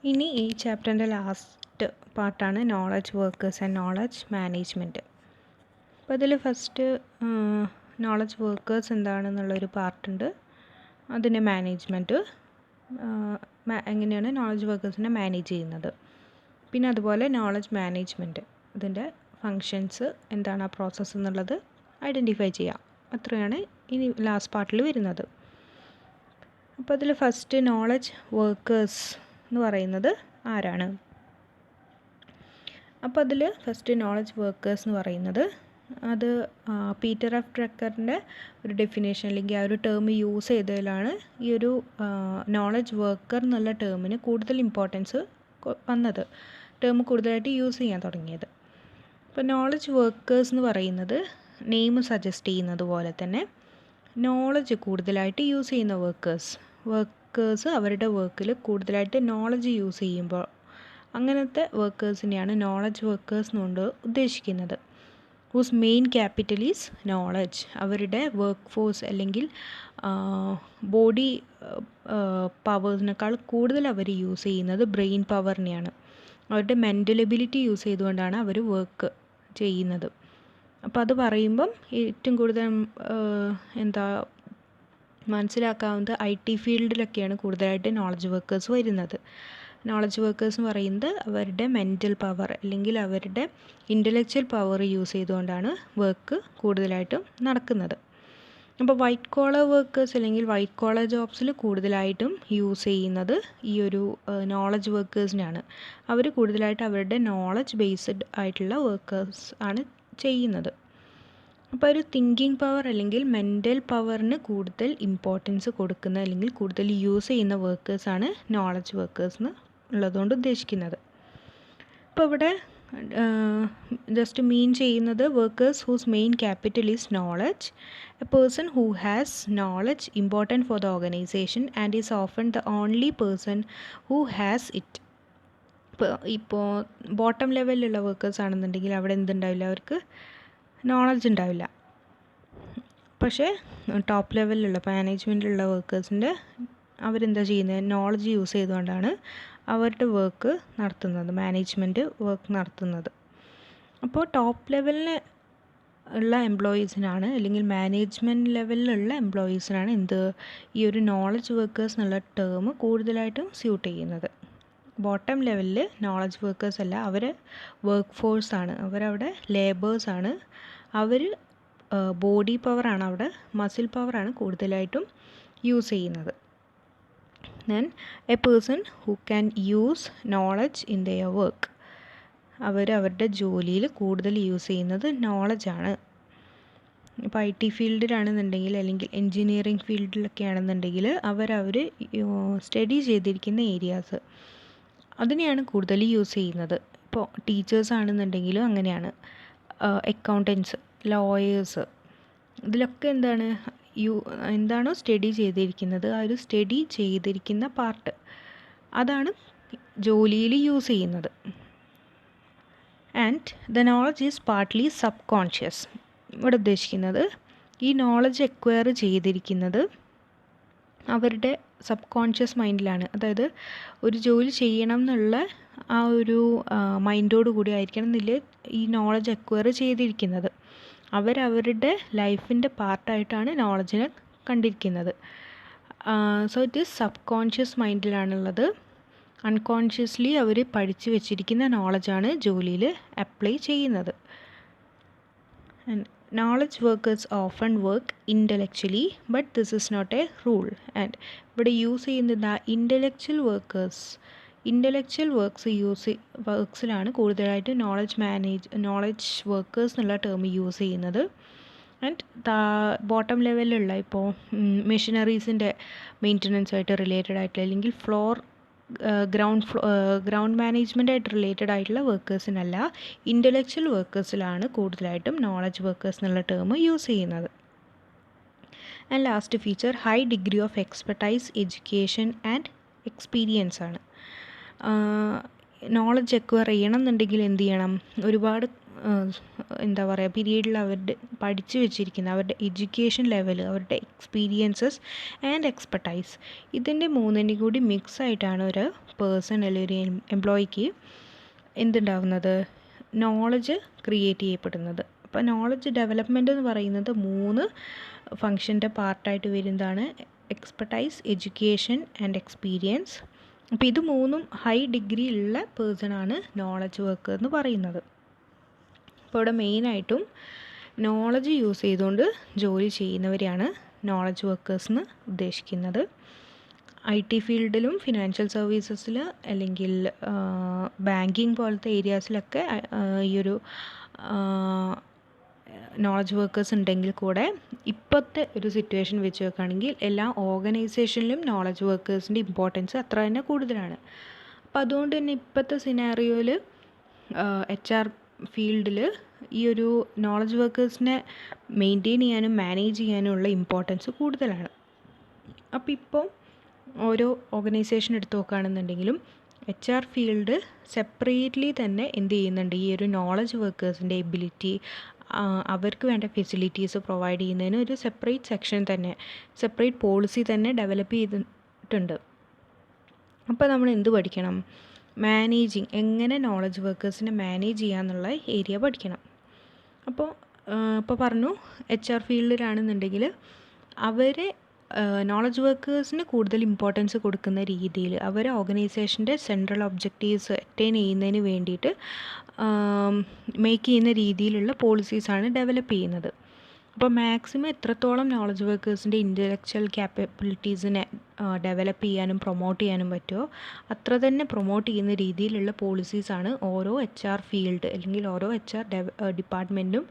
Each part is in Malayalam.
ഇനി ഈ ചാപ്റ്ററിൻ്റെ ലാസ്റ്റ് പാർട്ടാണ് knowledge workers and knowledge management. അപ്പോൾ അതിൽ ഫസ്റ്റ് നോളജ് വർക്കേഴ്സ് എന്താണെന്നുള്ളൊരു പാർട്ടുണ്ട്. അതിൻ്റെ മാനേജ്മെൻറ്റ്, എങ്ങനെയാണ് നോളജ് വർക്കേഴ്സിനെ മാനേജ് ചെയ്യുന്നത്. പിന്നെ അതുപോലെ നോളജ് മാനേജ്മെൻറ്റ്, അതിൻ്റെ ഫങ്ഷൻസ് എന്താണ്, ആ പ്രോസസ്സ് എന്നുള്ളത് ഐഡൻറ്റിഫൈ ചെയ്യാം. അത്രയാണ് ഇനി ലാസ്റ്റ് പാർട്ടിൽ വരുന്നത്. അപ്പോൾ അതിൽ ഫസ്റ്റ് നോളജ് വർക്കേഴ്സ് എന്ന് പറയുന്നത് ആരാണ്? അപ്പോൾ അതിൽ ഫസ്റ്റ് നോളജ് വർക്കേഴ്സ് എന്ന് പറയുന്നത് അത് പീറ്റർ എഫ് ഡ്രക്കറിൻ്റെ ഒരു ഡെഫിനേഷൻ അല്ലെങ്കിൽ ആ ഒരു ടേം യൂസ് ചെയ്തതിലാണ് ഈ ഒരു നോളജ് വർക്കർ എന്നുള്ള ടേമിന് കൂടുതൽ ഇമ്പോർട്ടൻസ് വന്നത്, ടേം കൂടുതലായിട്ട് യൂസ് ചെയ്യാൻ തുടങ്ങിയത്. അപ്പോൾ നോളജ് വർക്കേഴ്സ് എന്ന് പറയുന്നത് നെയിം സജസ്റ്റ് ചെയ്യുന്നത് പോലെ തന്നെ നോളജ് കൂടുതലായിട്ട് യൂസ് ചെയ്യുന്ന വർക്കേഴ്സ് അവരുടെ വർക്കിൽ കൂടുതലായിട്ട് നോളജ് യൂസ് ചെയ്യുമ്പോൾ അങ്ങനത്തെ വർക്കേഴ്സിനെയാണ് നോളജ് വർക്കേഴ്സ് എന്നുകൊണ്ട് ഉദ്ദേശിക്കുന്നത്. Whose main capital is knowledge. അവരുടെ വർക്ക് ഫോഴ്സ് അല്ലെങ്കിൽ ബോഡി പവേഴ്സിനേക്കാൾ കൂടുതൽ അവർ യൂസ് ചെയ്യുന്നത് ബ്രെയിൻ പവറിനെയാണ്. അവരുടെ മെൻ്റൽ എബിലിറ്റി യൂസ് ചെയ്തുകൊണ്ടാണ് അവർ വർക്ക് ചെയ്യുന്നത്. അപ്പോൾ അത് പറയുമ്പം ഏറ്റവും കൂടുതൽ മനസ്സിലാക്കാവുന്നത് IT ഫീൽഡിലൊക്കെയാണ് കൂടുതലായിട്ട് നോളജ് വർക്കേഴ്സ് വരുന്നത്. നോളജ് വർക്കേഴ്സ് എന്ന് പറയുന്നത് അവരുടെ മെൻ്റൽ പവർ അല്ലെങ്കിൽ അവരുടെ ഇൻ്റലക്ച്വൽ പവർ യൂസ് ചെയ്തുകൊണ്ടാണ് വർക്ക് കൂടുതലായിട്ടും നടക്കുന്നത്. അപ്പോൾ വൈറ്റ് കോളർ വർക്കേഴ്സ് അല്ലെങ്കിൽ വൈറ്റ് കോളർ ജോബ്സിൽ കൂടുതലായിട്ടും യൂസ് ചെയ്യുന്നത് ഈ ഒരു നോളജ് വർക്കേഴ്സിനാണ്. അവർ കൂടുതലായിട്ട് അവരുടെ നോളജ് ബേസ്ഡ് ആയിട്ടുള്ള വർക്കേഴ്സ് ആണ് ചെയ്യുന്നത്. അപ്പോൾ ഒരു തിങ്കിങ് പവർ അല്ലെങ്കിൽ മെൻ്റൽ പവറിന് കൂടുതൽ ഇമ്പോർട്ടൻസ് കൊടുക്കുന്ന അല്ലെങ്കിൽ കൂടുതൽ യൂസ് ചെയ്യുന്ന വർക്കേഴ്സാണ് നോളജ് വർക്കേഴ്സ് എന്ന് ഉള്ളതുകൊണ്ട് ഉദ്ദേശിക്കുന്നത്. അപ്പോൾ ഇവിടെ ജസ്റ്റ് മീൻ ചെയ്യുന്നത് workers whose main capital is knowledge. A person who has knowledge important for the organisation and is often the only person who has it. ഇപ്പോൾ ബോട്ടം ലെവലിലുള്ള വർക്കേഴ്സ് ആണെന്നുണ്ടെങ്കിൽ അവിടെ എന്തുണ്ടാവില്ല, അവർക്ക് നോളജ് ഉണ്ടാവില്ല. പക്ഷേ ടോപ്പ് ലെവലിലുള്ള മാനേജ്മെൻറ്റിലുള്ള വർക്കേഴ്സിൻ്റെ അവരെന്താ ചെയ്യുന്നത്, നോളജ് യൂസ് ചെയ്തുകൊണ്ടാണ് അവരുടെ വർക്ക് നടത്തുന്നത്, മാനേജ്മെൻറ്റ് വർക്ക് നടത്തുന്നത്. അപ്പോൾ ടോപ്പ് ലെവലിൽ ഉള്ള എംപ്ലോയീസിനാണ് അല്ലെങ്കിൽ മാനേജ്മെൻറ്റ് ലെവലിലുള്ള എംപ്ലോയീസിനാണ് ഈ ഒരു നോളജ് വർക്കേഴ്സ് എന്നുള്ള ടേം കൂടുതലായിട്ടും സ്യൂട്ട് ചെയ്യുന്നത്. ബോട്ടം ലെവലിൽ നോളജ് വർക്കേഴ്സ് അല്ല, അവർ വർക്ക് ഫോഴ്സാണ്, അവരവിടെ ലേബേഴ്സാണ്. അവർ ബോഡി പവറാണ്, അവിടെ മസിൽ പവറാണ് കൂടുതലായിട്ടും യൂസ് ചെയ്യുന്നത്. Then A person who can use knowledge in there work. അവരുടെ ജോലിയിൽ കൂടുതൽ യൂസ് ചെയ്യുന്നത് നോളജാണ്. ഇപ്പോൾ IT ഫീൽഡിലാണെന്നുണ്ടെങ്കിൽ അല്ലെങ്കിൽ എൻജിനീയറിംഗ് ഫീൽഡിലൊക്കെ ആണെന്നുണ്ടെങ്കിൽ അവർ സ്റ്റഡി ചെയ്തിരിക്കുന്ന ഏരിയാസ് അതിനെയാണ് കൂടുതൽ യൂസ് ചെയ്യുന്നത്. ഇപ്പോൾ ടീച്ചേഴ്സ് ആണെന്നുണ്ടെങ്കിലും അങ്ങനെയാണ്, അക്കൗണ്ടൻസ്, ലോയേഴ്സ്, ഇതിലൊക്കെ എന്താണോ സ്റ്റഡി ചെയ്തിരിക്കുന്നത് ആ ഒരു സ്റ്റഡി ചെയ്തിരിക്കുന്ന പാർട്ട് അതാണ് ജോലിയിൽ യൂസ് ചെയ്യുന്നത്. And the knowledge is partly sub conscious. ഇവിടെ ഉദ്ദേശിക്കുന്നത് ഈ നോളജ് അക്വയർ ചെയ്തിരിക്കുന്നത് അവരുടെ സബ് കോൺഷ്യസ് മൈൻഡിലാണ്. അതായത് ഒരു ജോലി ചെയ്യണം എന്നുള്ള ആ ഒരു മൈൻഡോട് കൂടി ആയിരിക്കണം എന്നില്ല ഈ നോളജ് അക്വയർ ചെയ്തിരിക്കുന്നത്. അവരുടെ ലൈഫിൻ്റെ പാർട്ടായിട്ടാണ് നോളജിനെ കണ്ടിരിക്കുന്നത്. So it is subconscious മൈൻഡിലാണുള്ളത്. അൺകോൺഷ്യസ്ലി അവർ പഠിച്ചു വെച്ചിരിക്കുന്ന നോളജാണ് ജോലിയിൽ അപ്ലൈ ചെയ്യുന്നത്. Knowledge workers often work intellectually but this is not a rule. And ഇവിടെ യൂസ് ചെയ്യുന്നത് ഇൻ്റലക്ച്വൽ വർക്ക്സിലാണ് കൂടുതലായിട്ട് നോളജ് വർക്കേഴ്സ് എന്നുള്ള ടേം യൂസ് ചെയ്യുന്നത്. ആൻഡ് ബോട്ടം ലെവലിലുള്ള ഇപ്പോൾ മെഷീനറീസിൻ്റെ മെയിൻ്റനൻസ് ആയിട്ട് റിലേറ്റഡ് ആയിട്ടുള്ള അല്ലെങ്കിൽ ഗ്രൗണ്ട് മാനേജ്മെൻറ്റായിട്ട് റിലേറ്റഡ് ആയിട്ടുള്ള വർക്കേഴ്സിനല്ല, ഇൻ്റലക്ച്വൽ വർക്കേഴ്സിലാണ് കൂടുതലായിട്ടും നോളജ് വർക്കേഴ്സ് എന്നുള്ള ടേം യൂസ് ചെയ്യുന്നത്. And last feature high degree of expertise, education and experience ആണ്. നോളജ് അക്വയർ ചെയ്യണം എന്നുണ്ടെങ്കിൽ എന്ത് ചെയ്യണം, ഒരുപാട് എന്താ പറയുക പീരീഡിൽ അവരുടെ പഠിച്ചു വെച്ചിരിക്കുന്ന അവരുടെ എഡ്യൂക്കേഷൻ ലെവൽ, അവരുടെ എക്സ്പീരിയൻസസ് ആൻഡ് എക്സ്പെർട്ടൈസ്, ഇതിൻ്റെ മൂന്നിൻ്റെയും കൂടി മിക്സ് ആയിട്ടാണ് ഒരു പേഴ്സൺ അല്ലെങ്കിൽ ഒരു എംപ്ലോയിക്ക് എന്തുണ്ടാവുന്നത്, നോളജ് ക്രിയേറ്റ് ചെയ്യപ്പെടുന്നത്. അപ്പോൾ നോളജ് ഡെവലപ്മെൻറ്റ് എന്ന് പറയുന്നത് 3 ഫങ്ഷൻ്റെ പാർട്ടായിട്ട് വരുന്നതാണ്: എക്സ്പെർട്ടൈസ്, എഡ്യൂക്കേഷൻ ആൻഡ് എക്സ്പീരിയൻസ്. അപ്പോൾ ഇത് 3ഉം ഹൈ ഡിഗ്രി ഉള്ള പേഴ്സണാണ് നോളജ് വർക്കർ എന്ന് പറയുന്നത്. അപ്പോൾ ഇവിടെ മെയിനായിട്ടും നോളജ് യൂസ് ചെയ്തുകൊണ്ട് ജോലി ചെയ്യുന്നവരെയാണ് നോളജ് വർക്കേഴ്സ് എന്ന് ഉദ്ദേശിക്കുന്നത്. IT ഫീൽഡിലും ഫിനാൻഷ്യൽ സർവീസസിൽ അല്ലെങ്കിൽ ബാങ്കിങ് പോലത്തെ ഏരിയാസിലൊക്കെ ഈ ഒരു നോളജ് വർക്കേഴ്സ് ഉണ്ടെങ്കിൽ കൂടെ ഇപ്പോഴത്തെ ഒരു സിറ്റുവേഷൻ വെച്ച് നോക്കുകയാണെങ്കിൽ എല്ലാ ഓർഗനൈസേഷനിലും നോളജ് വർക്കേഴ്സിൻ്റെ ഇമ്പോർട്ടൻസ് അത്ര തന്നെ കൂടുതലാണ്. അപ്പോൾ അതുകൊണ്ട് തന്നെ ഇപ്പോഴത്തെ സിനാറിയോയിൽ HR ഫീൽഡിൽ ഈ ഒരു നോളജ് വർക്കേഴ്സിനെ മെയിൻറ്റെയിൻ ചെയ്യാനും മാനേജ് ചെയ്യാനുമുള്ള ഇമ്പോർട്ടൻസ് കൂടുതലാണ്. അപ്പോൾ ഇപ്പോൾ ഓരോ ഓർഗനൈസേഷൻ എടുത്ത് നോക്കുകയാണെന്നുണ്ടെങ്കിലും HR ഫീൽഡ് സെപ്പറേറ്റ്ലി തന്നെ എന്ത് ചെയ്യുന്നുണ്ട്, ഈ ഒരു നോളജ് വർക്കേഴ്സിൻ്റെ എബിലിറ്റി, അവർക്ക് വേണ്ട ഫെസിലിറ്റീസ് പ്രൊവൈഡ് ചെയ്യുന്നതിന് ഒരു സെപ്പറേറ്റ് സെക്ഷൻ തന്നെ, സെപ്പറേറ്റ് പോളിസി തന്നെ ഡെവലപ്പ് ചെയ്തിട്ടുണ്ട്. അപ്പോൾ നമ്മൾ എന്ത് പഠിക്കണം, മാനേജിങ്, എങ്ങനെ നോളജ് വർക്കേഴ്സിനെ മാനേജ് ചെയ്യാമെന്നുള്ള ഏരിയ പഠിക്കണം. അപ്പോൾ പറഞ്ഞു HR ഫീൽഡിലാണെന്നുണ്ടെങ്കിൽ അവരെ നോളജ് വർക്കേഴ്സിന് കൂടുതൽ ഇമ്പോർട്ടൻസ് കൊടുക്കുന്ന രീതിയിൽ അവർ ഓർഗനൈസേഷൻ്റെ സെൻട്രൽ ഒബ്ജക്റ്റീവ്സ് അറ്റൈൻ ചെയ്യുന്നതിന് വേണ്ടിയിട്ട് മേക്ക് ചെയ്യുന്ന രീതിയിലുള്ള പോളിസീസാണ് ഡെവലപ്പ് ചെയ്യുന്നത്. അപ്പോൾ മാക്സിമം എത്രത്തോളം നോളജ് വർക്കേഴ്സിൻ്റെ ഇൻ്റലക്ച്വൽ ക്യാപ്പബിലിറ്റീസിനെ ഡെവലപ്പ് ചെയ്യാനും പ്രൊമോട്ട് ചെയ്യാനും പറ്റുമോ അത്ര തന്നെ പ്രൊമോട്ട് ചെയ്യുന്ന രീതിയിലുള്ള പോളിസീസാണ് ഓരോ HR ഫീൽഡ് അല്ലെങ്കിൽ ഓരോ HR ഡിപ്പാർട്ട്മെൻറ്റും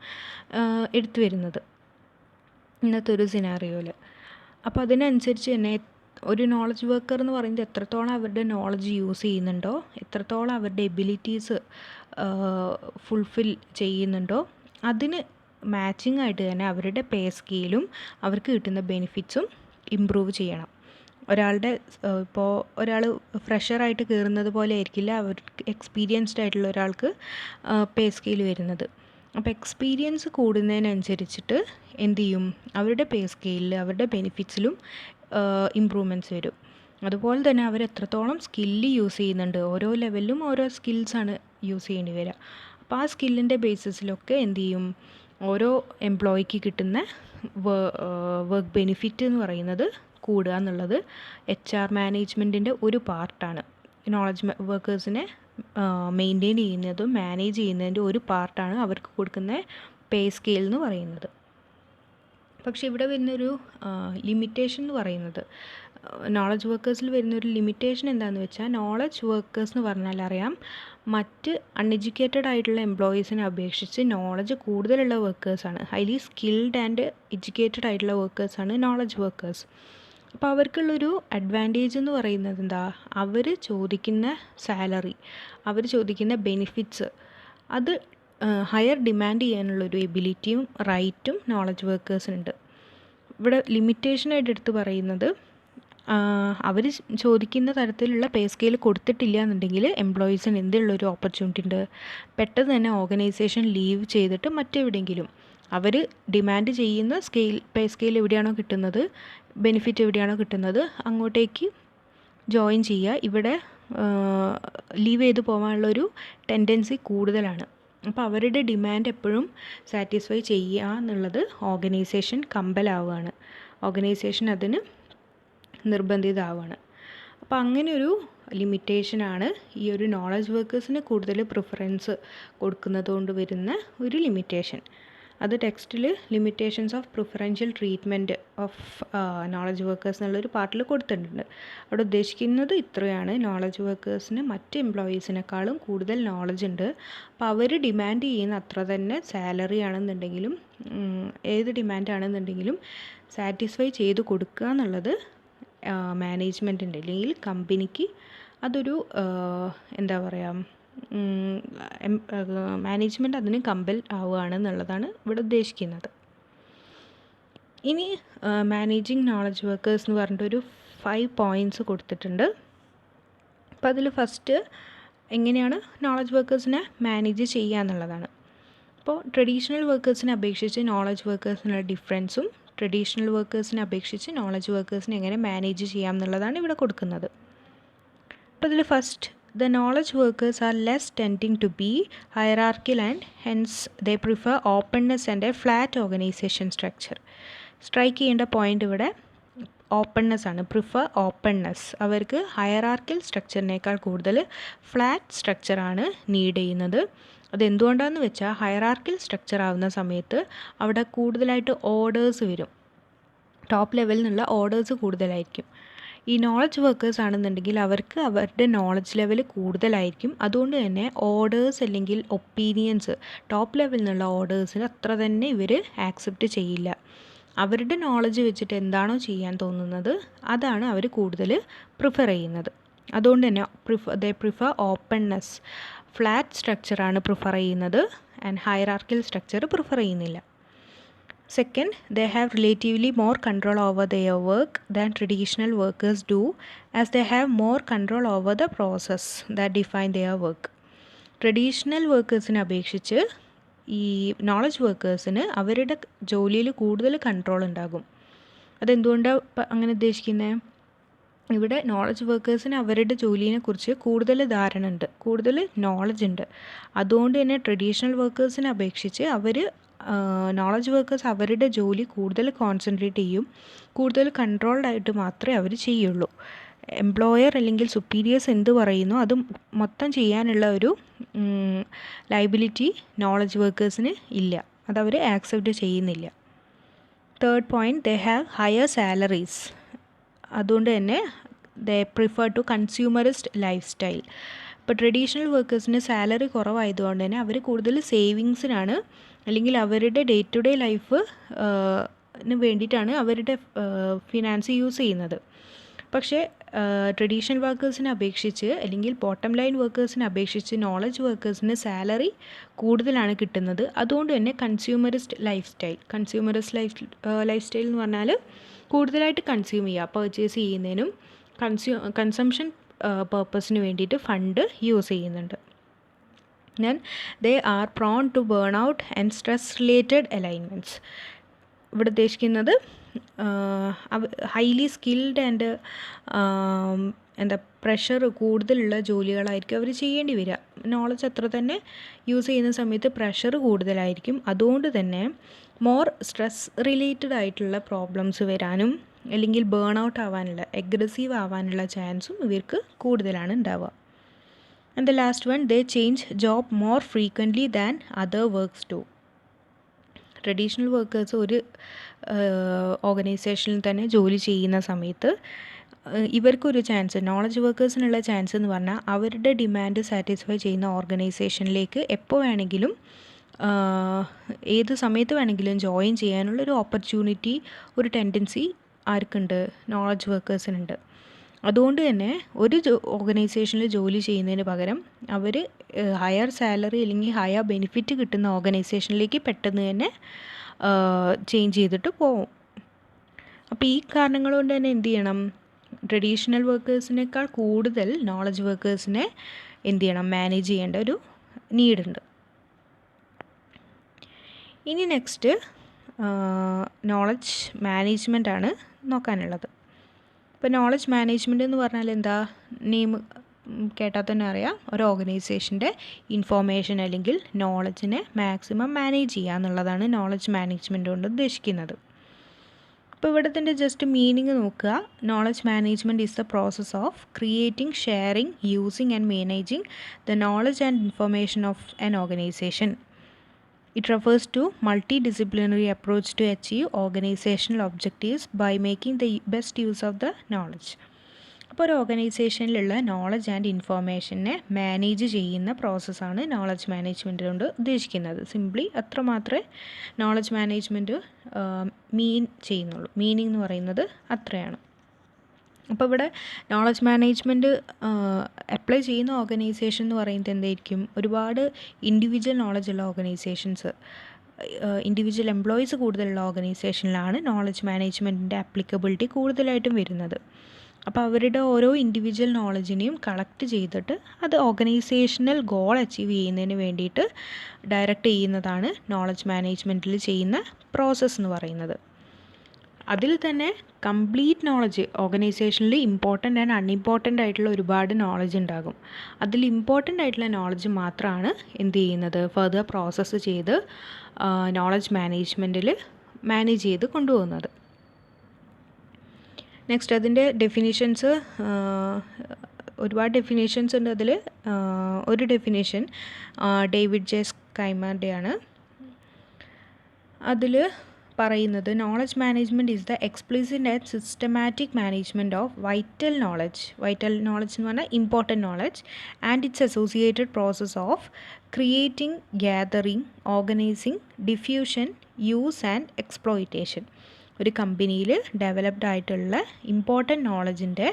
എടുത്തു വരുന്നത് ഇന്നത്തെ ഒരു സിനാറിയോയിൽ. അപ്പോൾ അതിനനുസരിച്ച് തന്നെ ഒരു നോളജ് വർക്കർ എന്ന് പറയുന്നത് എത്രത്തോളം അവരുടെ നോളജ് യൂസ് ചെയ്യുന്നുണ്ടോ, എത്രത്തോളം അവരുടെ എബിലിറ്റീസ് ഫുൾഫിൽ ചെയ്യുന്നുണ്ടോ അതിന് മാച്ചിങ് ആയിട്ട് തന്നെ അവരുടെ പേ സ്കെയിലും അവർക്ക് കിട്ടുന്ന ബെനിഫിറ്റ്സും ഇമ്പ്രൂവ് ചെയ്യണം. ഇപ്പോൾ ഒരാൾ ഫ്രഷറായിട്ട് കയറുന്നത് പോലെ ആയിരിക്കില്ല അവർക്ക് എക്സ്പീരിയൻസ്ഡ് ആയിട്ടുള്ള ഒരാൾക്ക് പേ സ്കെയിൽ വരുന്നത്. അപ്പോൾ എക്സ്പീരിയൻസ് കൂടുന്നതിനനുസരിച്ചിട്ട് എന്ത് ചെയ്യും, അവരുടെ പേ സ്കെയിലിൽ അവരുടെ ബെനിഫിറ്റ്സിലും ഇമ്പ്രൂവ്മെൻറ്റ്സ് വരും. അതുപോലെ തന്നെ അവർ എത്രത്തോളം സ്കില്ല് യൂസ് ചെയ്യുന്നുണ്ട്, ഓരോ ലെവലിലും ഓരോ സ്കിൽസാണ് യൂസ് ചെയ്യേണ്ടി വരിക. അപ്പോൾ ആ സ്കില്ലിൻ്റെ ബേസിസിലൊക്കെ എന്ത് ചെയ്യും, ഓരോ എംപ്ലോയിക്ക് കിട്ടുന്ന വർക്ക് ബെനിഫിറ്റ് എന്ന് പറയുന്നത് കൂടുക എന്നുള്ളത് HR മാനേജ്മെൻറ്റിൻ്റെ ഒരു പാർട്ടാണ്. നോളജ് വർക്കേഴ്സിനെ മെയിൻറ്റെയിൻ ചെയ്യുന്നതും മാനേജ് ചെയ്യുന്നതിൻ്റെ ഒരു പാർട്ടാണ് അവർക്ക് കൊടുക്കുന്ന പേ സ്കെയിൽ എന്ന് പറയുന്നത്. പക്ഷേ ഇവിടെ വരുന്നൊരു ലിമിറ്റേഷൻ എന്ന് പറയുന്നത്, നോളജ് വർക്കേഴ്സിൽ വരുന്നൊരു ലിമിറ്റേഷൻ എന്താണെന്ന് വെച്ചാൽ, നോളജ് വർക്കേഴ്സ് എന്ന് പറഞ്ഞാൽ അറിയാം മറ്റ് അൺഎഡ്യൂക്കേറ്റഡ് ആയിട്ടുള്ള എംപ്ലോയീസിനെ അപേക്ഷിച്ച് നോളജ് കൂടുതലുള്ള വർക്കേഴ്സാണ്, ഹൈലി സ്കിൽഡ് ആൻഡ് എഡ്യൂക്കേറ്റഡ് ആയിട്ടുള്ള വർക്കേഴ്സാണ് നോളജ് വർക്കേഴ്സ്. അപ്പോൾ അവർക്കുള്ളൊരു അഡ്വാൻറ്റേജ് എന്ന് പറയുന്നത് എന്താ, അവർ ചോദിക്കുന്ന സാലറി, അവർ ചോദിക്കുന്ന ബെനിഫിറ്റ്സ്, അത് ഹയർ ഡിമാൻഡ് ചെയ്യാനുള്ളൊരു എബിലിറ്റിയും റൈറ്റും നോളജ് വർക്കേഴ്സിനുണ്ട്. ഇവിടെ ലിമിറ്റേഷനായിട്ട് എടുത്ത് പറയുന്നത്, അവർ ചോദിക്കുന്ന തരത്തിലുള്ള പേ സ്കെയിൽ കൊടുത്തിട്ടില്ല എന്നുണ്ടെങ്കിൽ എംപ്ലോയീസിന് എന്തുള്ളൊരു ഓപ്പർച്യൂണിറ്റി ഉണ്ട്, പെട്ടെന്ന് തന്നെ ഓർഗനൈസേഷൻ ലീവ് ചെയ്തിട്ട് മറ്റെവിടെയെങ്കിലും അവർ ഡിമാൻഡ് ചെയ്യുന്ന പേ സ്കെയിൽ എവിടെയാണോ കിട്ടുന്നത്, ബെനിഫിറ്റ് എവിടെയാണോ കിട്ടുന്നത് അങ്ങോട്ടേക്ക് ജോയിൻ ചെയ്യുക. ഇവിടെ ലീവ് ചെയ്ത് പോകാനുള്ളൊരു ടെൻഡൻസി കൂടുതലാണ്. അപ്പോൾ അവരുടെ ഡിമാൻഡ് എപ്പോഴും സാറ്റിസ്ഫൈ ചെയ്യുക എന്നുള്ളത് ഓർഗനൈസേഷൻ കമ്പലാവുകയാണ്, ഓർഗനൈസേഷൻ അതിന് നിർബന്ധിതമാവുകയാണ്. അപ്പോൾ അങ്ങനെയൊരു ലിമിറ്റേഷനാണ് ഈ ഒരു നോളജ് വർക്കേഴ്സിന് കൂടുതൽ പ്രിഫറൻസ് കൊടുക്കുന്നത് കൊണ്ട് വരുന്ന ഒരു ലിമിറ്റേഷൻ. അത് ടെക്സ്റ്റിൽ limitations of preferential treatment of knowledge workers എന്നുള്ളൊരു പാർട്ടിൽ കൊടുത്തിട്ടുണ്ട്. അവിടെ ഉദ്ദേശിക്കുന്നത് ഇത്രയാണ്, നോളജ് വർക്കേഴ്സിന് മറ്റ് എംപ്ലോയീസിനേക്കാളും കൂടുതൽ നോളജ് ഉണ്ട്. അപ്പോൾ അവർ ഡിമാൻഡ് ചെയ്യുന്ന അത്ര തന്നെ സാലറി ആണെന്നുണ്ടെങ്കിലും ഏത് ഡിമാൻഡ് ആണെന്നുണ്ടെങ്കിലും സാറ്റിസ്ഫൈ ചെയ്ത് കൊടുക്കുക എന്നുള്ളത് മാനേജ്മെൻറ്റിൻ്റെ അല്ലെങ്കിൽ കമ്പനിക്ക് അതൊരു എന്താ പറയുക, മാനേജ്മെൻറ്റ് അതിന് കമ്പൽ ആവുകയാണ് എന്നുള്ളതാണ് ഇവിടെ ഉദ്ദേശിക്കുന്നത്. ഇനി മാനേജിങ് നോളജ് വർക്കേഴ്സ് എന്ന് പറഞ്ഞിട്ടൊരു 5 പോയിൻറ്റ്സ് കൊടുത്തിട്ടുണ്ട്. അപ്പോൾ അതിൽ ഫസ്റ്റ് എങ്ങനെയാണ് നോളജ് വർക്കേഴ്സിനെ മാനേജ് ചെയ്യുക എന്നുള്ളതാണ്. അപ്പോൾ ട്രഡീഷണൽ വർക്കേഴ്സിനെ അപേക്ഷിച്ച് നോളജ് വർക്കേഴ്സിനുള്ള ഡിഫറൻസും ട്രഡീഷണൽ വർക്കേഴ്സിനെ അപേക്ഷിച്ച് നോളജ് വർക്കേഴ്സിനെ എങ്ങനെ മാനേജ് ചെയ്യാം എന്നുള്ളതാണ് ഇവിടെ കൊടുക്കുന്നത്. അപ്പോൾ ഇതിൽ first, the knowledge workers are less tending to be hierarchical and hence they prefer openness and a flat organization structure. Strike ചെയ്യേണ്ട പോയിൻ്റ് ഇവിടെ ഓപ്പൺനെസ് ആണ്. Prefer openness. അവർക്ക് ഹയറാർക്കിൽ സ്ട്രക്ചറിനേക്കാൾ കൂടുതൽ ഫ്ലാറ്റ് സ്ട്രക്ചറാണ് നീഡ് ചെയ്യുന്നത്. അതെന്തുകൊണ്ടാണെന്ന് വെച്ചാൽ ഹയറാർക്കിൽ സ്ട്രക്ചർ ആവുന്ന സമയത്ത് അവിടെ കൂടുതലായിട്ട് ഓർഡേഴ്സ് വരും. ടോപ്പ് ലെവലിൽ നിന്നുള്ള ഓർഡേഴ്സ് കൂടുതലായിരിക്കും. ഈ നോളജ് വർക്കേഴ്സ് ആണെന്നുണ്ടെങ്കിൽ അവർക്ക് അവരുടെ നോളജ് ലെവൽ കൂടുതലായിരിക്കും. അതുകൊണ്ട് തന്നെ ഓർഡേഴ്സ് അല്ലെങ്കിൽ ഒപ്പീനിയൻസ്, ടോപ്പ് ലെവലിൽ നിന്നുള്ള ഓർഡേഴ്സിന് അത്ര തന്നെ ഇവർ ആക്സെപ്റ്റ് ചെയ്യില്ല. അവരുടെ നോളജ് വെച്ചിട്ട് എന്താണോ ചെയ്യാൻ തോന്നുന്നത് അതാണ് അവർ കൂടുതൽ പ്രിഫർ ചെയ്യുന്നത്. അതുകൊണ്ട് തന്നെ they prefer openness. Flat സ്ട്രക്ചറാണ് prefer ചെയ്യുന്നത് ആൻഡ് ഹയറാർക്കിൽ സ്ട്രക്ചർ പ്രിഫർ ചെയ്യുന്നില്ല. Second, they have relatively more control over their work than traditional workers do, as they have more control over the process that define their work. Traditional വർക്കേഴ്സിനെ അപേക്ഷിച്ച് ഈ നോളജ് വർക്കേഴ്സിന് അവരുടെ ജോലിയിൽ കൂടുതൽ കൺട്രോൾ ഉണ്ടാകും. അതെന്തുകൊണ്ടാണ് അങ്ങനെ ഉദ്ദേശിക്കുന്നത്? ഇവിടെ നോളജ് വർക്കേഴ്സിന് അവരുടെ ജോലിയെക്കുറിച്ച് കൂടുതൽ ധാരണ ഉണ്ട്, കൂടുതൽ നോളജ് ഉണ്ട്. അതുകൊണ്ട് തന്നെ ട്രഡീഷണൽ വർക്കേഴ്സിനെ അപേക്ഷിച്ച് നോളജ് വർക്കേഴ്സ് അവരുടെ ജോലി കൂടുതൽ കോൺസെൻട്രേറ്റ് ചെയ്യും, കൂടുതൽ കൺട്രോൾഡ് ആയിട്ട് മാത്രമേ അവർ ചെയ്യുള്ളൂ. എംപ്ലോയർ അല്ലെങ്കിൽ സുപ്പീരിയേഴ്സ് എന്ത് പറയുന്നു അത് മൊത്തം ചെയ്യാനുള്ള ഒരു ലയബിലിറ്റി നോളജ് വർക്കേഴ്സിന് ഇല്ല, അതവർ ആക്സെപ്റ്റ് ചെയ്യുന്നില്ല. Third point, they have higher salaries. അതുകൊണ്ട് തന്നെ they prefer to consumerist lifestyle. ഇപ്പോൾ ട്രഡീഷണൽ വർക്കേഴ്സിന് സാലറി കുറവായതുകൊണ്ട് തന്നെ അവർ കൂടുതൽ സേവിങ്സിനാണ് അല്ലെങ്കിൽ അവരുടെ ഡേ ടു ഡേ ലൈഫ് വേണ്ടിയിട്ടാണ് അവരുടെ ഫിനാൻസ് യൂസ് ചെയ്യുന്നത്. പക്ഷേ ട്രഡീഷണൽ വർക്കേഴ്സിനെ അപേക്ഷിച്ച് അല്ലെങ്കിൽ ബോട്ടം ലൈൻ വർക്കേഴ്സിനെ അപേക്ഷിച്ച് നോളജ് വർക്കേഴ്സിന് സാലറി കൂടുതലാണ് കിട്ടുന്നത്. അതുകൊണ്ട് തന്നെ കൺസ്യൂമറിസ്റ്റ് ലൈഫ് സ്റ്റൈൽ എന്ന് പറഞ്ഞാൽ കൂടുതലായിട്ട് കൺസ്യൂം ചെയ്യുക, പർച്ചേസ് ചെയ്യുന്നതിനും കൺസംഷൻ പർപ്പസിന് വേണ്ടിയിട്ട് ഫണ്ട് യൂസ് ചെയ്യുന്നുണ്ട്. Then they are prone to burnout and stress related alignments. ഇവിടെ ഉദ്ദേശിക്കുന്നത് ഹൈലി സ്കിൽഡ് ആൻഡ് പ്രഷർ കൂടുതലുള്ള ജോലികളായിരിക്കും അവർ ചെയ്യേണ്ടി വരിക. നോളജ് അത്ര തന്നെ യൂസ് ചെയ്യുന്ന സമയത്ത് പ്രഷർ കൂടുതലായിരിക്കും. അതുകൊണ്ട് തന്നെ മോർ സ്ട്രെസ് റിലേറ്റഡ് ആയിട്ടുള്ള പ്രോബ്ലംസ് വരാനും അല്ലെങ്കിൽ ബേൺ ഔട്ട് ആവാനുള്ള, അഗ്രസീവ് ആവാനുള്ള ചാൻസും ഇവർക്ക് കൂടുതലാണ് ഉണ്ടാവുക. And the last one, they change job more frequently than other works do. Traditional workers ഒരു ഓർഗനൈസേഷനിൽ തന്നെ ജോലി ചെയ്യുന്ന സമയത്ത് ഇവർക്കൊരു ചാൻസ്, നോളജ് വർക്കേഴ്സിനുള്ള ചാൻസ് എന്ന് പറഞ്ഞാൽ അവരുടെ ഡിമാൻഡ് സാറ്റിസ്ഫൈ ചെയ്യുന്ന ഓർഗനൈസേഷനിലേക്ക് എപ്പോൾ വേണമെങ്കിലും ഏത് സമയത്ത് വേണമെങ്കിലും ജോയിൻ ചെയ്യാനുള്ളൊരു ഓപ്പർച്യൂണിറ്റി, ഒരു ടെൻഡൻസി ആർക്കുണ്ട്? നോളജ് വർക്കേഴ്സിനുണ്ട്. അതുകൊണ്ട് തന്നെ ഒരു ഓർഗനൈസേഷനിൽ ജോലി ചെയ്യുന്നതിന് പകരം അവർ ഹയർ സാലറി അല്ലെങ്കിൽ ഹയർ ബെനിഫിറ്റ് കിട്ടുന്ന ഓർഗനൈസേഷനിലേക്ക് പെട്ടെന്ന് തന്നെ ചേഞ്ച് ചെയ്തിട്ട് പോകും. അപ്പോൾ ഈ കാരണങ്ങൾ കൊണ്ട് തന്നെ എന്ത് ചെയ്യണം? ട്രഡീഷണൽ വർക്കേഴ്സിനേക്കാൾ കൂടുതൽ നോളജ് വർക്കേഴ്സിനെ എന്ത് ചെയ്യണം? മാനേജ് ചെയ്യേണ്ട ഒരു നീഡുണ്ട്. ഇനി നെക്സ്റ്റ് നോളജ് മാനേജ്മെൻ്റ് ആണ് നോക്കാനുള്ളത്. ഇപ്പോൾ നോളജ് മാനേജ്മെൻറ്റ് എന്ന് പറഞ്ഞാൽ എന്താ? നെയിം കേട്ടാൽ തന്നെ അറിയാം, ഒരു ഓർഗനൈസേഷൻ്റെ ഇൻഫോർമേഷൻ അല്ലെങ്കിൽ നോളജിനെ മാക്സിമം മാനേജ് ചെയ്യുക എന്നുള്ളതാണ് നോളജ് മാനേജ്മെൻറ്റ് കൊണ്ട് ഉദ്ദേശിക്കുന്നത്. അപ്പോൾ ഇവിടത്തിൻ്റെ ജസ്റ്റ് മീനിങ് നോക്കുക. Knowledge management is the process of creating, sharing, using and managing the knowledge and information of an organisation. It refers to multidisciplinary approach to achieve organizational objectives by making the best use of the knowledge. അപ്പോൾ ഒരു ഓർഗനൈസേഷനിലുള്ള നോളജ് ആൻഡ് ഇൻഫോർമേഷനെ മാനേജ് ചെയ്യുന്ന പ്രോസസ്സാണ് നോളജ് മാനേജ്മെൻറ്റ് കൊണ്ട് ഉദ്ദേശിക്കുന്നത്. സിംപ്ലി അത്ര മാത്രമേ നോളജ് മാനേജ്മെൻറ്റ് ചെയ്യുന്നുള്ളൂ. മീനിങ് എന്ന് പറയുന്നത് അത്രയാണ്. അപ്പോൾ ഇവിടെ നോളജ് മാനേജ്മെൻറ്റ് അപ്ലൈ ചെയ്യുന്ന ഓർഗനൈസേഷൻ എന്ന് പറയുന്നത് എന്തായിരിക്കും? ഒരുപാട് ഇൻഡിവിജ്വൽ നോളജുള്ള ഓർഗനൈസേഷൻസ്, ഇൻഡിവിജ്വൽ എംപ്ലോയീസ് കൂടുതലുള്ള ഓർഗനൈസേഷനിലാണ് നോളജ് മാനേജ്മെൻറ്റിൻ്റെ ആപ്ലിക്കബിലിറ്റി കൂടുതലായിട്ടും വരുന്നത്. അപ്പോൾ അവരുടെ ഓരോ ഇൻഡിവിജ്വൽ നോളജിനെയും കളക്ട് ചെയ്തിട്ട് അത് ഓർഗനൈസേഷണൽ ഗോൾ അച്ചീവ് ചെയ്യുന്നതിന് വേണ്ടിയിട്ട് ഡയറക്റ്റ് ചെയ്യുന്നതാണ് നോളജ് മാനേജ്മെൻറ്റിൽ ചെയ്യുന്ന പ്രോസസ്സ് എന്ന് പറയുന്നത്. അതിൽ തന്നെ കംപ്ലീറ്റ് നോളജ് ഓർഗനൈസേഷനിൽ ഇമ്പോർട്ടൻ്റ് ആൻഡ് അൺഇമ്പോർട്ടൻ്റ് ആയിട്ടുള്ള ഒരുപാട് നോളജ് ഉണ്ടാകും. അതിൽ ഇമ്പോർട്ടൻ്റ് ആയിട്ടുള്ള നോളജ് മാത്രമാണ് എന്ത് ചെയ്യുന്നത്, ഫർദർ പ്രോസസ്സ് ചെയ്ത് നോളജ് മാനേജ്മെൻറ്റിൽ മാനേജ് ചെയ്ത് കൊണ്ടുപോകുന്നത്. നെക്സ്റ്റ് അതിൻ്റെ ഡെഫിനിഷൻസ് ഒരുപാട് ഡെഫിനേഷൻസ് ഉണ്ട്. അതിൽ ഒരു ഡെഫിനേഷൻ ഡേവിഡ് ജെ സ്കൈമറുടെയാണ്. അതിൽ പറയുന്നത് knowledge management is the explicit and systematic management of vital knowledge എന്ന് പറഞ്ഞാൽ important knowledge and its associated process of creating, gathering, organising, diffusion, use and exploitation. ഒരു കമ്പനിയിൽ ഡെവലപ്ഡ് ആയിട്ടുള്ള ഇമ്പോർട്ടൻറ്റ് നോളജിൻ്റെ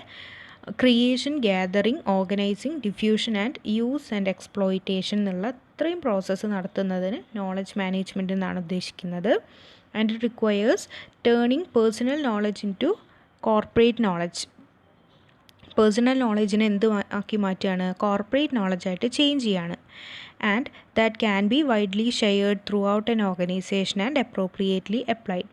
creation, gathering, organising, diffusion and use and exploitation എന്നുള്ള ഇത്രയും പ്രോസസ്സ് നടത്തുന്നതിന് നോളജ് മാനേജ്മെൻറ്റ് എന്നാണ് ഉദ്ദേശിക്കുന്നത്. And it requires turning personal knowledge into corporate knowledge. Personal നോളജിനെ എന്ത് ആക്കി മാറ്റുകയാണ്, കോർപ്പറേറ്റ് നോളജായിട്ട് ചേഞ്ച് ചെയ്യാണ്. And that can be widely shared through out an organisation and appropriately applied.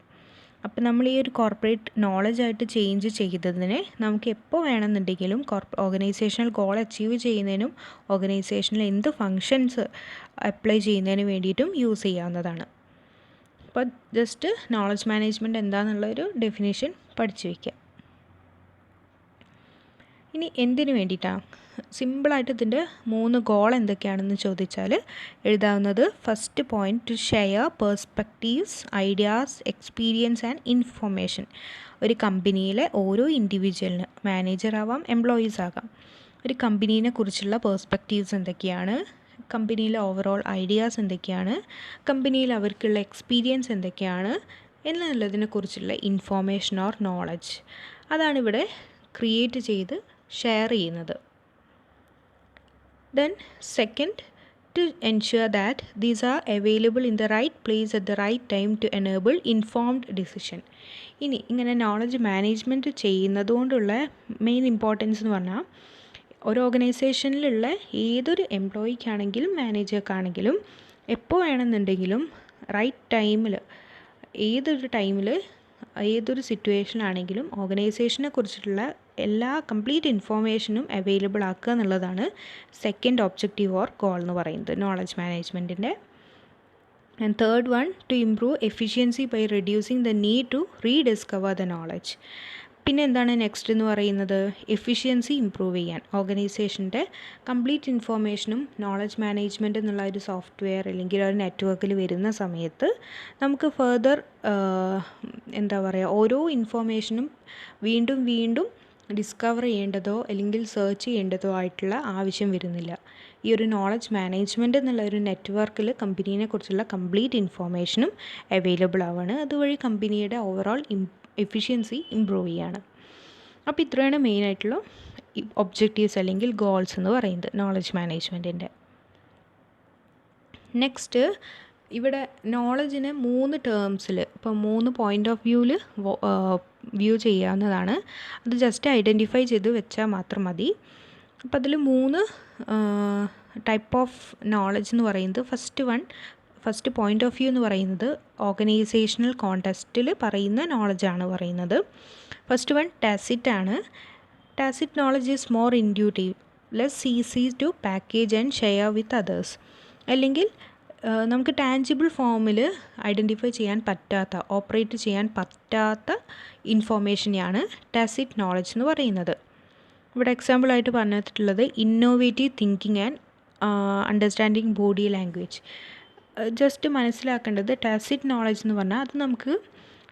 അപ്പോൾ നമ്മൾ ഈ ഒരു കോർപ്പറേറ്റ് നോളജായിട്ട് ചേഞ്ച് ചെയ്തതിനെ നമുക്ക് എപ്പോൾ വേണമെന്നുണ്ടെങ്കിലും ഓർഗനൈസേഷണൽ ഗോൾ അച്ചീവ് ചെയ്യുന്നതിനും ഓർഗനൈസേഷനിൽ എന്ത് ഫങ്ഷൻസ് അപ്ലൈ ചെയ്യുന്നതിന് വേണ്ടിയിട്ടും യൂസ് ചെയ്യാവുന്നതാണ്. അപ്പോൾ ജസ്റ്റ് നോളജ് മാനേജ്മെൻറ്റ് എന്താണെന്നുള്ളൊരു ഡെഫിനേഷൻ പഠിച്ചു വയ്ക്കുക. ഇനി എന്തിനു വേണ്ടിയിട്ടാണ്, സിമ്പിളായിട്ട് ഇതിൻ്റെ 3 ഗോൾ എന്തൊക്കെയാണെന്ന് ചോദിച്ചാൽ എഴുതാവുന്നത്, first point to share perspectives, ideas, experience and information. ഒരു കമ്പനിയിലെ ഓരോ ഇൻഡിവിജ്വലിന്, മാനേജർ ആവാം, എംപ്ലോയീസ് ആകാം, ഒരു കമ്പനീനെ കുറിച്ചുള്ള പേഴ്സ്പെക്റ്റീവ്സ് എന്തൊക്കെയാണ്, കമ്പനിയിലെ ഓവറോൾ ഐഡിയാസ് എന്തൊക്കെയാണ്, കമ്പനിയിൽ അവർക്കുള്ള എക്സ്പീരിയൻസ് എന്തൊക്കെയാണ് എന്നുള്ളതിനെക്കുറിച്ചുള്ള ഇൻഫോർമേഷൻ ഓർ നോളജ് അതാണിവിടെ ക്രിയേറ്റ് ചെയ്ത് ഷെയർ ചെയ്യുന്നത്. Then second, to ensure that these are available in the right place at the right time to enable informed decision. ഇനി ഇങ്ങനെ നോളജ് മാനേജ്മെൻറ്റ് ചെയ്യുന്നതുകൊണ്ടുള്ള മെയിൻ ഇമ്പോർട്ടൻസ് എന്ന് പറഞ്ഞാൽ, ഒരു ഓർഗനൈസേഷനിലുള്ള ഏതൊരു എംപ്ലോയിക്കാണെങ്കിലും മാനേജർക്കാണെങ്കിലും എപ്പോൾ വേണമെന്നുണ്ടെങ്കിലും റൈറ്റ് ടൈമിൽ, ഏതൊരു സിറ്റുവേഷനാണെങ്കിലും ഓർഗനൈസേഷനെ കുറിച്ചിട്ടുള്ള എല്ലാ കംപ്ലീറ്റ് ഇൻഫോർമേഷനും അവൈലബിൾ ആക്കുക എന്നുള്ളതാണ് സെക്കൻഡ് ഒബ്ജക്റ്റീവ് ഓർ ഗോൾ എന്ന് പറയുന്നത് നോളജ് മാനേജ്മെൻറ്റിൻ്റെ. And third one, to improve efficiency by reducing the need to rediscover the knowledge. പിന്നെ എന്താണ് നെക്സ്റ്റ് എന്ന് പറയുന്നത്, എഫിഷ്യൻസി ഇംപ്രൂവ് ചെയ്യാൻ. ഓർഗനൈസേഷൻ്റെ കംപ്ലീറ്റ് ഇൻഫോർമേഷനും നോളജ് മാനേജ്മെൻറ്റ് എന്നുള്ള ഒരു സോഫ്റ്റ്വെയർ അല്ലെങ്കിൽ ഒരു നെറ്റ്വർക്കിൽ വരുന്ന സമയത്ത് നമുക്ക് ഫർദർ ഓരോ ഇൻഫോർമേഷനും വീണ്ടും ഡിസ്കവർ ചെയ്യേണ്ടതോ അല്ലെങ്കിൽ സെർച്ച് ചെയ്യേണ്ടതോ ആയിട്ടുള്ള ആവശ്യം വരുന്നില്ല. ഈ ഒരു നോളജ് മാനേജ്മെൻറ്റ് എന്നുള്ള ഒരു നെറ്റ്വർക്കിൽ കമ്പനീനെ കുറിച്ചുള്ള കംപ്ലീറ്റ് ഇൻഫോർമേഷനും അവൈലബിൾ ആവുകയാണ്. അതുവഴി കമ്പനിയുടെ ഓവറോൾ എഫിഷ്യൻസി ഇമ്പ്രൂവ് ചെയ്യാണ്. അപ്പോൾ ഇത്രയാണ് മെയിനായിട്ടുള്ള ഒബ്ജക്റ്റീവ്സ് അല്ലെങ്കിൽ ഗോൾസ് എന്ന് പറയുന്നത് നോളജ് മാനേജ്മെൻറ്റിൻ്റെ. നെക്സ്റ്റ് ഇവിടെ നോളജിനെ 3 ടേംസിൽ, ഇപ്പോൾ 3 പോയിൻ്റ് ഓഫ് വ്യൂവിൽ വ്യൂ ചെയ്യാവുന്നതാണ്. അത് ജസ്റ്റ് ഐഡൻറ്റിഫൈ ചെയ്ത് വെച്ചാൽ മാത്രം മതി. അപ്പോൾ അതിൽ 3 ടൈപ്പ് ഓഫ് നോളജ് എന്ന് പറയുന്നത്, ഫസ്റ്റ് പോയിൻ്റ് ഓഫ് വ്യൂ എന്ന് പറയുന്നത് ഓർഗനൈസേഷണൽ കോണ്ടെക്സ്റ്റിൽ പറയുന്ന നോളജാണ് പറയുന്നത്. ഫസ്റ്റ് വൺ ടാസിറ്റ് ആണ്. Tacit knowledge is more intuitive, less easy to package and share with others. അല്ലെങ്കിൽ നമുക്ക് ടാഞ്ചിബിൾ ഫോമിൽ ഐഡൻറ്റിഫൈ ചെയ്യാൻ പറ്റാത്ത, ഓപ്പറേറ്റ് ചെയ്യാൻ പറ്റാത്ത ഇൻഫോർമേഷനെയാണ് ടാസിറ്റ് നോളജ് എന്ന് പറയുന്നത്. ഇവിടെ എക്സാമ്പിളായിട്ട് പറഞ്ഞിട്ടുള്ളത് innovative thinking and understanding body language. Just മനസ്സിലാക്കേണ്ടത് ടാസിറ്റ് നോളജ് എന്ന് പറഞ്ഞാൽ അത് നമുക്ക്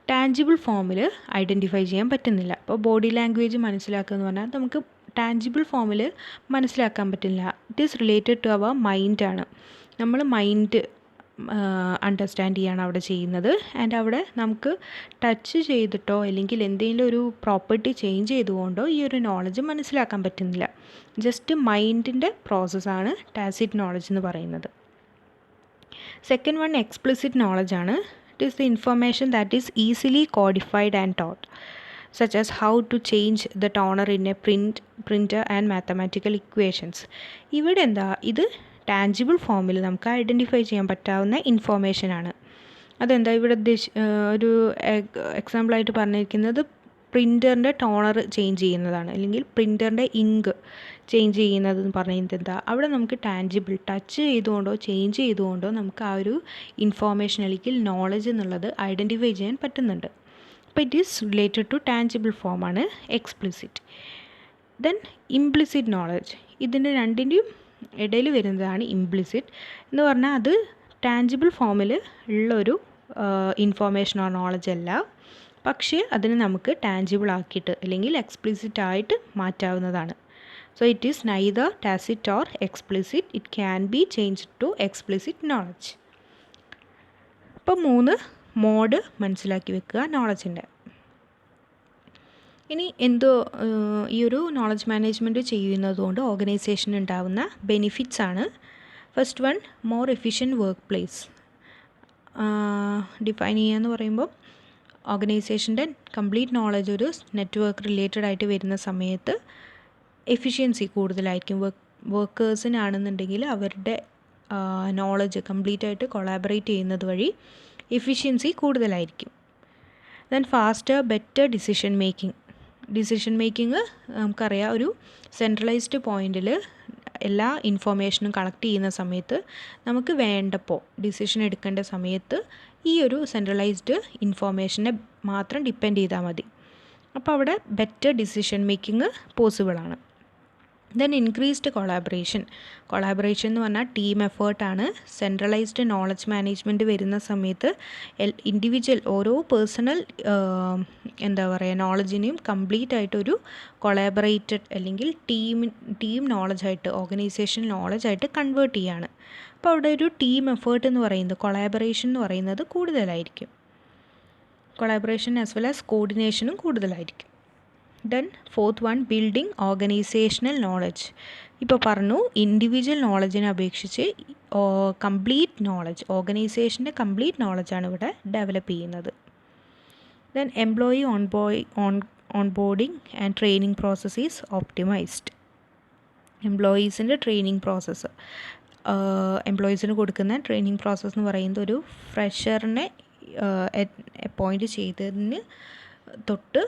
ടാഞ്ചിബിൾ ഫോമിൽ ഐഡൻറ്റിഫൈ ചെയ്യാൻ പറ്റുന്നില്ല. അപ്പോൾ ബോഡി ലാംഗ്വേജ് മനസ്സിലാക്കുക എന്ന് പറഞ്ഞാൽ നമുക്ക് ടാഞ്ചിബിൾ ഫോമിൽ മനസ്സിലാക്കാൻ പറ്റില്ല. It is related to our മൈൻഡാണ്. നമ്മൾ മൈൻഡ് അണ്ടർസ്റ്റാൻഡ് ചെയ്യാണ് അവിടെ ചെയ്യുന്നത്. ആൻഡ് അവിടെ നമുക്ക് ടച്ച് ചെയ്തിട്ടോ അല്ലെങ്കിൽ എന്തെങ്കിലും ഒരു പ്രോപ്പർട്ടി ചേഞ്ച് ചെയ്തുകൊണ്ടോ ഈ ഒരു നോളജ് മനസ്സിലാക്കാൻ പറ്റുന്നില്ല. ജസ്റ്റ് മൈൻഡിൻ്റെ പ്രോസസ്സാണ് ടാസിറ്റ് നോളജ് എന്ന് പറയുന്നത്. സെക്കൻഡ് വൺ എക്സ്പ്ലിസിറ്റ് നോളജ് ആണ്. It is the information that is easily codified and taught. such as how to change the toner in a printer and mathematical equations. ഇവിടെ എന്താ, ഇത് ടാഞ്ചിബിൾ ഫോമിൽ നമുക്ക് ഐഡൻറ്റിഫൈ ചെയ്യാൻ പറ്റാവുന്ന ഇൻഫോർമേഷനാണ്. അതെന്താ ഇവിടെ ഒരു എക്സാമ്പിളായിട്ട് പറഞ്ഞിരിക്കുന്നത് പ്രിൻ്ററിൻ്റെ ടോണർ ചേഞ്ച് ചെയ്യുന്നതാണ്, അല്ലെങ്കിൽ പ്രിൻ്ററിൻ്റെ ഇങ്ക് ചേഞ്ച് ചെയ്യുന്നതെന്ന് പറയുന്നത് എന്താ, അവിടെ നമുക്ക് ടാഞ്ചിബിൾ ടച്ച് ചെയ്തുകൊണ്ടോ ചേഞ്ച് ചെയ്തുകൊണ്ടോ നമുക്ക് ആ ഒരു ഇൻഫോർമേഷൻ അല്ലെങ്കിൽ നോളജ് എന്നുള്ളത് ഐഡൻറ്റിഫൈ ചെയ്യാൻ പറ്റുന്നുണ്ട്. അപ്പോൾ it is related to tangible ഫോമാണ് എക്സ്പ്ലിസിറ്റ്. ദെൻ ഇംപ്ലിസിറ്റ് നോളജ്, ഇതിൻ്റെ രണ്ടിൻ്റെയും ഇടയിൽ വരുന്നതാണ് ഇംപ്ലിസിറ്റ് എന്ന് പറഞ്ഞാൽ അത് ടാഞ്ചിബിൾ ഫോമിൽ ഉള്ളൊരു ഇൻഫോർമേഷനോ നോളജ് അല്ല, പക്ഷേ അതിന് നമുക്ക് ടാഞ്ചിബിൾ ആക്കിയിട്ട് അല്ലെങ്കിൽ എക്സ്പ്ലിസിറ്റ് ആയിട്ട് മാറ്റാവുന്നതാണ്. So it is neither tacit or explicit, it can be changed to explicit knowledge. അപ്പോൾ 3 മോഡ് മനസ്സിലാക്കി വെക്കുക നോളജിൻ്റെ. ഇനി ഈ ഒരു നോളജ് മാനേജ്മെൻറ്റ് ചെയ്യുന്നതുകൊണ്ട് ഓർഗനൈസേഷൻ ഉണ്ടാവുന്ന ബെനിഫിറ്റ്സ് ആണ്. First one, more efficient work place. Define ചെയ്യുകയെന്ന് പറയുമ്പോൾ ഓർഗനൈസേഷൻ്റെ കംപ്ലീറ്റ് നോളജ് ഒരു നെറ്റ്വർക്ക് റിലേറ്റഡ് ആയിട്ട് വരുന്ന സമയത്ത് എഫിഷ്യൻസി കൂടുതലായിരിക്കും. വർക്കേഴ്സിനാണെന്നുണ്ടെങ്കിൽ അവരുടെ നോളജ് കംപ്ലീറ്റ് ആയിട്ട് കൊളാബറേറ്റ് ചെയ്യുന്നത് വഴി എഫിഷ്യൻസി കൂടുതലായിരിക്കും. Then faster better decision making നമുക്കറിയാം, ഒരു സെൻട്രലൈസ്ഡ് പോയിൻറ്റിൽ എല്ലാ ഇൻഫോർമേഷനും കളക്ട് ചെയ്യുന്ന സമയത്ത് നമുക്ക് വേണ്ടപ്പോൾ ഡിസിഷൻ എടുക്കേണ്ട സമയത്ത് ഈ ഒരു സെൻട്രലൈസ്ഡ് ഇൻഫോർമേഷനെ മാത്രം ഡിപ്പെൻഡ് ചെയ്താൽ മതി. അപ്പോൾ അവിടെ ബെറ്റർ ഡിസിഷൻ മേക്കിംഗ് പോസിബിളാണ്. ദെൻ ഇൻക്രീസ്ഡ് കൊളാബറേഷൻ എന്ന് പറഞ്ഞാൽ ടീം എഫേർട്ടാണ്. സെൻട്രലൈസ്ഡ് നോളജ് മാനേജ്മെൻറ്റ് വരുന്ന സമയത്ത് ഇൻഡിവിജ്വൽ ഓരോ പേഴ്സണൽ നോളജിനെയും കംപ്ലീറ്റ് ആയിട്ടൊരു കൊളാബറേറ്റഡ് അല്ലെങ്കിൽ ടീം നോളജായിട്ട് ഓർഗനൈസേഷൻ നോളജായിട്ട് കൺവേർട്ട് ചെയ്യാണ്. അപ്പോൾ അവിടെ ഒരു ടീം എഫേർട്ട് എന്ന് പറയുന്നത്, കൊളാബറേഷൻ എന്ന് പറയുന്നത് കൂടുതലായിരിക്കും. കൊളാബറേഷൻ ആസ് വെൽ ആസ് കോർഡിനേഷനും കൂടുതലായിരിക്കും. Then fourth one, building organisational knowledge. ഇപ്പോൾ പറഞ്ഞു ഇൻഡിവിജ്വൽ നോളജിനെ അപേക്ഷിച്ച് കംപ്ലീറ്റ് നോളജ്, ഓർഗനൈസേഷൻ്റെ കംപ്ലീറ്റ് നോളജാണ് ഇവിടെ ഡെവലപ്പ് ചെയ്യുന്നത്. Then employee onboarding and training process is optimised. എംപ്ലോയീസിൻ്റെ ട്രെയിനിങ് പ്രോസസ്സ്, എംപ്ലോയീസിന് കൊടുക്കുന്ന ട്രെയിനിങ് പ്രോസസ്സ് എന്ന് പറയുന്നത് ഒരു ഫ്രഷറിനെ അപ്പോയിൻറ്റ് ചെയ്തതിന് തൊട്ട്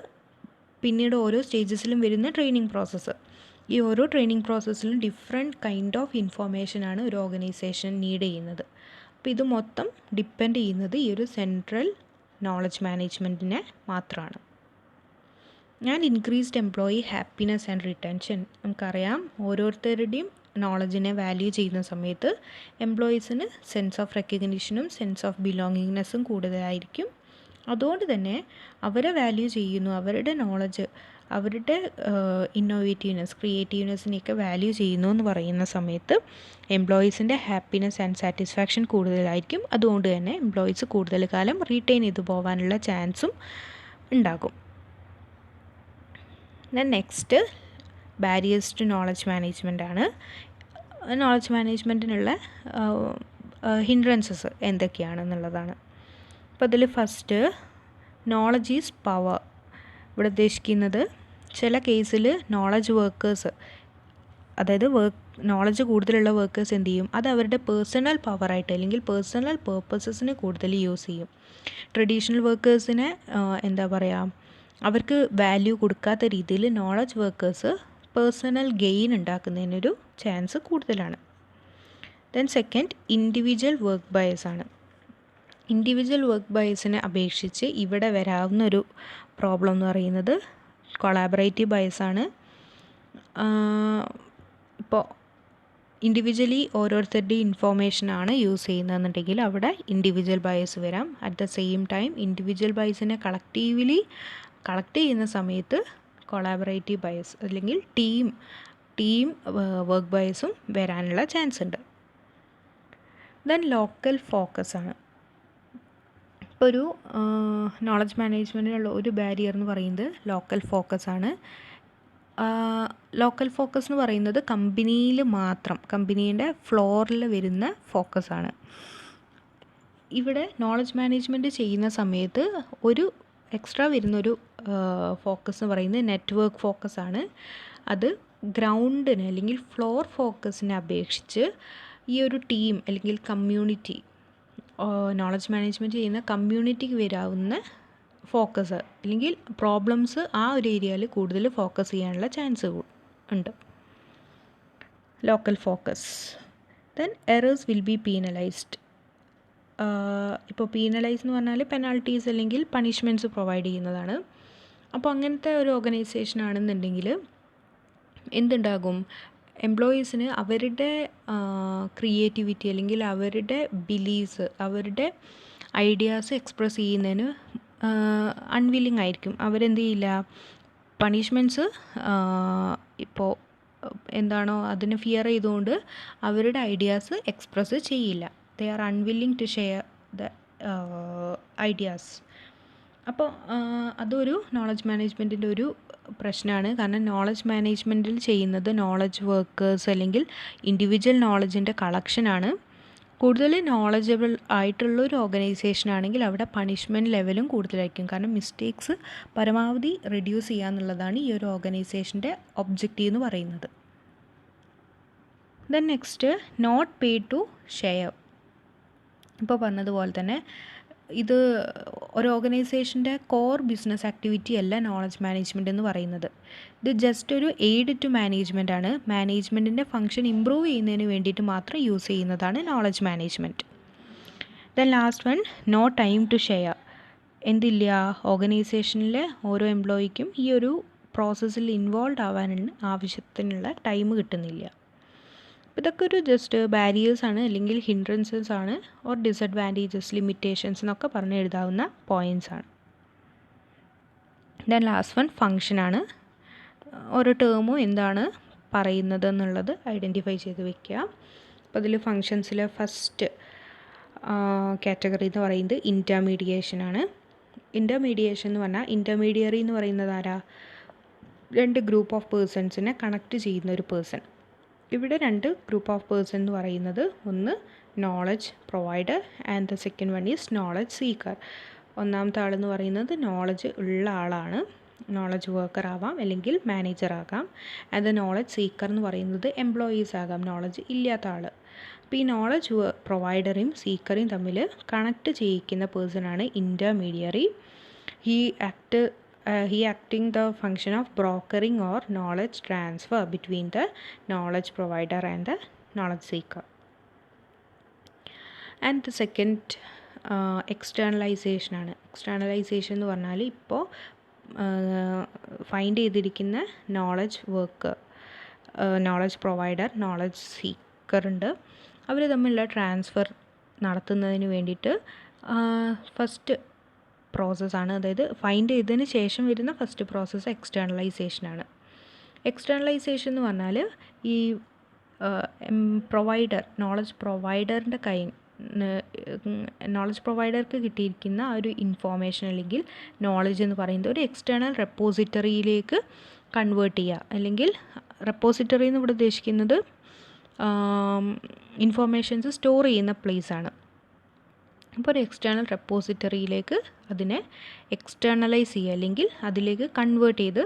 പിന്നീട് ഓരോ സ്റ്റേജസിലും വരുന്ന ട്രെയിനിങ് പ്രോസസ്സ്. ഈ ഓരോ ട്രെയിനിങ് പ്രോസസ്സിലും ഡിഫറെൻറ്റ് കൈൻഡ് ഓഫ് ഇൻഫോർമേഷനാണ് ഒരു ഓർഗനൈസേഷൻ നീഡ് ചെയ്യുന്നത്. അപ്പോൾ ഇത് മൊത്തം ഡിപ്പെൻഡ് ചെയ്യുന്നത് ഈ ഒരു സെൻട്രൽ നോളജ് മാനേജ്മെൻറ്റിനെ മാത്രമാണ്. And increased employee happiness and retention. നമുക്കറിയാം ഓരോരുത്തരുടെയും നോളജിനെ വാല്യൂ ചെയ്യുന്ന സമയത്ത് എംപ്ലോയീസിന് സെൻസ് ഓഫ് റെക്കഗ്നിഷനും സെൻസ് ഓഫ് ബിലോങ്ങിങ്നെസ്സും കൂടുതലായിരിക്കും. അതുകൊണ്ട് തന്നെ അവരെ വാല്യൂ ചെയ്യുന്നു, അവരുടെ നോളജ്, അവരുടെ ഇന്നോവേറ്റീവ്നെസ്, ക്രിയേറ്റീവ്നെസ്സിനെയൊക്കെ വാല്യൂ ചെയ്യുന്നു എന്ന് പറയുന്ന സമയത്ത് എംപ്ലോയീസിൻ്റെ ഹാപ്പിനെസ് ആൻഡ് സാറ്റിസ്ഫാക്ഷൻ കൂടുതലായിരിക്കും. അതുകൊണ്ട് തന്നെ എംപ്ലോയീസ് കൂടുതൽ കാലം റീറ്റെയിൻ ചെയ്തു പോകാനുള്ള ചാൻസും ഉണ്ടാകും. Then next barriers to knowledge management ആണ്. നോളജ് മാനേജ്മെൻറ്റിനുള്ള ഹിൻഡ്രൻസസ് എന്തൊക്കെയാണെന്നുള്ളതാണ്. അപ്പോൾ അതിൽ ഫസ്റ്റ്, നോളജ് ഈസ് പവർ. ഇവിടെ ഉദ്ദേശിക്കുന്നത് ചില കേസിൽ നോളജ് വർക്കേഴ്സ്, അതായത് നോളജ് കൂടുതലുള്ള വർക്കേഴ്സ് എന്ത് ചെയ്യും, അത് അവരുടെ പേഴ്സണൽ പവറായിട്ട് അല്ലെങ്കിൽ പേഴ്സണൽ പേർപ്പസസിന് കൂടുതൽ യൂസ് ചെയ്യും. ട്രഡീഷണൽ വർക്കേഴ്സിനെ അവർക്ക് വാല്യൂ കൊടുക്കാത്ത രീതിയിൽ നോളജ് വർക്കേഴ്സ് പേഴ്സണൽ ഗെയിൻ ഉണ്ടാക്കുന്നതിനൊരു ചാൻസ് കൂടുതലാണ്. Then second, individual work bias ആണ്. ഇൻഡിവിജ്വൽ വർക്ക് ബയസിനെ അപേക്ഷിച്ച് ഇവിടെ വരാവുന്നൊരു പ്രോബ്ലം എന്ന് പറയുന്നത് കൊളാബറേറ്റീവ് ബയസാണ്. ഇപ്പോൾ ഇൻഡിവിജ്വലി ഓരോരുത്തരുടെയും ഇൻഫോർമേഷനാണ് യൂസ് ചെയ്യുന്നതെന്നുണ്ടെങ്കിൽ അവിടെ ഇൻഡിവിജ്വൽ ബയസ് വരാം. At the same time individual ബയസിനെ കളക്ട് ചെയ്യുന്ന സമയത്ത് കൊളാബറേറ്റീവ് ബയസ് അല്ലെങ്കിൽ ടീം വർക്ക് ബയസും വരാനുള്ള ചാൻസ് ഉണ്ട്. ദെൻ ലോക്കൽ ഫോക്കസ് ആണ്. ഇപ്പോൾ ഒരു നോളജ് മാനേജ്മെൻറ്റിനുള്ള ഒരു ബാരിയർ എന്ന് പറയുന്നത് ലോക്കൽ ഫോക്കസ് ആണ്. ലോക്കൽ ഫോക്കസ് എന്ന് പറയുന്നത് കമ്പനിയിൽ മാത്രം, കമ്പനീൻ്റെ ഫ്ലോറിൽ വരുന്ന ഫോക്കസാണ്. ഇവിടെ നോളജ് മാനേജ്മെൻറ്റ് ചെയ്യുന്ന സമയത്ത് ഒരു എക്സ്ട്രാ വരുന്നൊരു ഫോക്കസ് എന്ന് പറയുന്നത് നെറ്റ്വർക്ക് ഫോക്കസ് ആണ്. അത് ഗ്രൗണ്ടിന് അല്ലെങ്കിൽ ഫ്ലോർ ഫോക്കസിനെ അപേക്ഷിച്ച് ഈ ഒരു ടീം അല്ലെങ്കിൽ കമ്മ്യൂണിറ്റി, നോളജ് മാനേജ്മെൻറ്റ് ചെയ്യുന്ന കമ്മ്യൂണിറ്റിക്ക് വരാവുന്ന ഫോക്കസ് അല്ലെങ്കിൽ പ്രോബ്ലംസ് ആ ഒരു ഏരിയയിൽ കൂടുതൽ ഫോക്കസ് ചെയ്യാനുള്ള ചാൻസ് ഉണ്ട്. Local focus. Then errors will be penalised. ഇപ്പോൾ പീനലൈസ് എന്ന് പറഞ്ഞാൽ പെനാൾട്ടീസ് അല്ലെങ്കിൽ പണിഷ്മെൻറ്റ്സ് പ്രൊവൈഡ് ചെയ്യുന്നതാണ്. അപ്പോൾ അങ്ങനത്തെ ഒരു ഓർഗനൈസേഷൻ ആണെന്നുണ്ടെങ്കിൽ എന്തുണ്ടാകും, എംപ്ലോയീസിന് അവരുടെ ക്രിയേറ്റിവിറ്റി അല്ലെങ്കിൽ അവരുടെ ബിലീവ്സ്, അവരുടെ ഐഡിയാസ് എക്സ്പ്രസ് ചെയ്യുന്നതിന് അൺവില്ലിങ് ആയിരിക്കും. അവരെന്ത് ചെയ്യില്ല, പണിഷ്മെൻറ്റ്സ് ഇപ്പോൾ എന്താണോ അതിന് ഫിയർ ചെയ്തുകൊണ്ട് അവരുടെ ഐഡിയാസ് എക്സ്പ്രസ് ചെയ്യില്ല. They are unwilling to share the ideas. അപ്പോൾ അതൊരു നോളജ് മാനേജ്മെൻറ്റിൻ്റെ ഒരു പ്രശ്നമാണ്. കാരണം നോളജ് മാനേജ്മെൻറ്റിൽ ചെയ്യുന്നത് നോളജ് വർക്കേഴ്സ് അല്ലെങ്കിൽ ഇൻഡിവിജ്വൽ നോളജിൻ്റെ കളക്ഷനാണ്. കൂടുതൽ നോളജബിൾ ആയിട്ടുള്ള ഒരു ഓർഗനൈസേഷൻ ആണെങ്കിൽ അവിടെ പണിഷ്മെൻറ്റ് ലെവലും കൂടുതലായിരിക്കും. കാരണം മിസ്റ്റേക്സ് പരമാവധി റെഡ്യൂസ് ചെയ്യുക എന്നുള്ളതാണ് ഈ ഒരു ഓർഗനൈസേഷൻ്റെ ഒബ്ജക്റ്റീവ് എന്ന് പറയുന്നത്. Then next, not pay to share. ഇപ്പോൾ പറഞ്ഞതുപോലെ തന്നെ ഇത് ഒരു ഓർഗനൈസേഷൻ്റെ കോർ ബിസിനസ് ആക്ടിവിറ്റി അല്ല നോളജ് മാനേജ്മെൻറ്റ് എന്ന് പറയുന്നത്. ഇത് ജസ്റ്റ് ഒരു എയ്ഡ് ടു മാനേജ്മെൻ്റ് ആണ്. മാനേജ്മെൻറ്റിൻ്റെ ഫംഗ്ഷൻ ഇമ്പ്രൂവ് ചെയ്യുന്നതിന് വേണ്ടിയിട്ട് മാത്രം യൂസ് ചെയ്യുന്നതാണ് knowledge management. Then last one, no time to share. എന്തില്ല, ഓർഗനൈസേഷനിലെ ഓരോ എംപ്ലോയിക്കും ഈ ഒരു പ്രോസസ്സിൽ ഇൻവോൾവ് ആവാനുള്ള ആവശ്യത്തിനുള്ള ടൈം കിട്ടുന്നില്ല. ഇതൊക്കെ ഒരു ജസ്റ്റ് ബാരിയേഴ്സ് ആണ് അല്ലെങ്കിൽ ഹിൻഡ്രൻസസ് ആണ്, ഓർ ഡിസഡ്വാൻറ്റേജസ്, ലിമിറ്റേഷൻസ് എന്നൊക്കെ പറഞ്ഞ് എഴുതാവുന്ന പോയിൻറ്റ്സ് ആണ്. ദെൻ ലാസ്റ്റ് വൺ ഫങ്ഷനാണ്. ഓരോ ടേമും എന്താണ് പറയുന്നത് എന്നുള്ളത് ഐഡൻറ്റിഫൈ ചെയ്ത് വെക്കുക. അപ്പോൾ അതിൽ ഫങ്ഷൻസിലെ ഫസ്റ്റ് കാറ്റഗറി എന്ന് പറയുന്നത് ഇൻറ്റർമീഡിയേഷനാണ്. ഇൻറ്റർമീഡിയേഷൻ എന്ന് പറഞ്ഞാൽ ഇൻറ്റർമീഡിയറി എന്ന് പറയുന്നത് ആരാ, രണ്ട് ഗ്രൂപ്പ് ഓഫ് പേഴ്സൺസിനെ കണക്ട് ചെയ്യുന്ന ഒരു പേഴ്സൺ. ഇവിടെ രണ്ട് ഗ്രൂപ്പ് ഓഫ് പേഴ്സൺ എന്ന് പറയുന്നത്, ഒന്ന് knowledge provider and the second one is knowledge seeker. ഒന്നാമത്തെ ആളെന്ന് പറയുന്നത് നോളജ് ഉള്ള ആളാണ്, നോളജ് വർക്കർ ആവാം അല്ലെങ്കിൽ മാനേജർ ആകാം. ആൻഡ് ദ നോളജ് സീക്കർ എന്ന് പറയുന്നത് എംപ്ലോയീസ് ആകാം, നോളജ് ഇല്ലാത്ത ആൾ. അപ്പോൾ ഈ നോളജ് പ്രൊവൈഡറെയും സീക്കറെയും തമ്മിൽ കണക്ട് ചെയ്യിക്കുന്ന പേഴ്സണാണ് intermediary. He acting the function of brokering or knowledge transfer between the knowledge provider and the knowledge seeker. And the second externalization ആണ്. എക്സ്റ്റേണലൈസേഷൻ എന്ന് പറഞ്ഞാൽ ഇപ്പോൾ ഫൈൻഡ് ചെയ്തിരിക്കുന്ന knowledge worker, knowledge provider, knowledge seeker ഉണ്ട്. അവർ തമ്മിലുള്ള ട്രാൻസ്ഫർ നടത്തുന്നതിന് വേണ്ടിയിട്ട് ഫസ്റ്റ് പ്രോസസ്സാണ്, അതായത് ഫൈൻഡ് ചെയ്തതിന് ശേഷം വരുന്ന ഫസ്റ്റ് പ്രോസസ്സ് എക്സ്റ്റേണലൈസേഷനാണ്. എക്സ്റ്റേണലൈസേഷൻ എന്ന് പറഞ്ഞാൽ ഈ പ്രൊവൈഡർ, നോളജ് പ്രൊവൈഡറിൻ്റെ നോളജ് പ്രൊവൈഡർക്ക് കിട്ടിയിരിക്കുന്ന ആ ഒരു ഇൻഫോർമേഷൻ അല്ലെങ്കിൽ നോളജ് എന്ന് പറയുന്നത് ഒരു എക്സ്റ്റേണൽ റെപ്പോസിറ്ററിയിലേക്ക് കൺവേർട്ട് ചെയ്യുക. അല്ലെങ്കിൽ റെപ്പോസിറ്ററി എന്ന് ഇവിടെ ഉദ്ദേശിക്കുന്നത് ഇൻഫോർമേഷൻസ് സ്റ്റോർ ചെയ്യുന്ന പ്ലേസാണ്. അപ്പോൾ ഒരു എക്സ്റ്റേണൽ റെപ്പോസിറ്ററിയിലേക്ക് അതിനെ എക്സ്റ്റേണലൈസ് ചെയ്യുക അല്ലെങ്കിൽ അതിലേക്ക് കൺവേർട്ട് ചെയ്ത്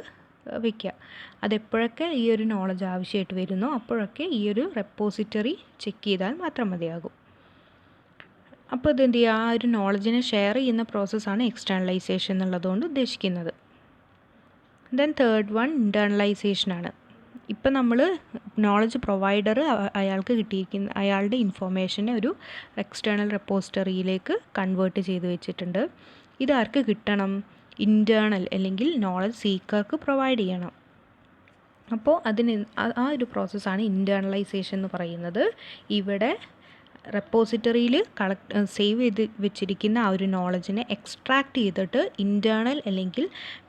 വയ്ക്കുക. അതെപ്പോഴൊക്കെ ഈ ഒരു നോളജ് ആവശ്യമായിട്ട് വരുന്നോ അപ്പോഴൊക്കെ ഈ ഒരു റെപ്പോസിറ്ററി ചെക്ക് ചെയ്താൽ മാത്രം മതിയാകും. അപ്പോൾ ഇതെന്ത് ചെയ്യുക, ആ ഒരു നോളജിനെ ഷെയർ ചെയ്യുന്ന പ്രോസസ്സാണ് എക്സ്റ്റേണലൈസേഷൻ എന്നുള്ളതുകൊണ്ട് ഉദ്ദേശിക്കുന്നത്. ദെൻ തേർഡ് വൺ ഇൻറ്റേർണലൈസേഷനാണ്. ഇപ്പം നമ്മൾ നോളജ് പ്രൊവൈഡർ അയാൾക്ക് കിട്ടിയിരിക്കുന്ന അയാളുടെ ഇൻഫോർമേഷനെ ഒരു എക്സ്റ്റേണൽ റെപ്പോസിറ്ററിയിലേക്ക് കൺവേർട്ട് ചെയ്ത് വെച്ചിട്ടുണ്ട്. ഇതാർക്ക് കിട്ടണം, ഇൻറ്റേർണൽ അല്ലെങ്കിൽ നോളജ് സീക്കർക്ക് പ്രൊവൈഡ് ചെയ്യണം. അപ്പോൾ ആ ഒരു പ്രോസസ്സാണ് ഇൻറ്റേർണലൈസേഷൻ എന്ന് പറയുന്നത്. ഇവിടെ റെപ്പോസിറ്ററിയിൽ സേവ് ചെയ്ത് വെച്ചിരിക്കുന്ന ആ ഒരു നോളജിനെ എക്സ്ട്രാക്ട് ചെയ്തിട്ട് ഇൻറ്റേർണൽ അല്ലെങ്കിൽ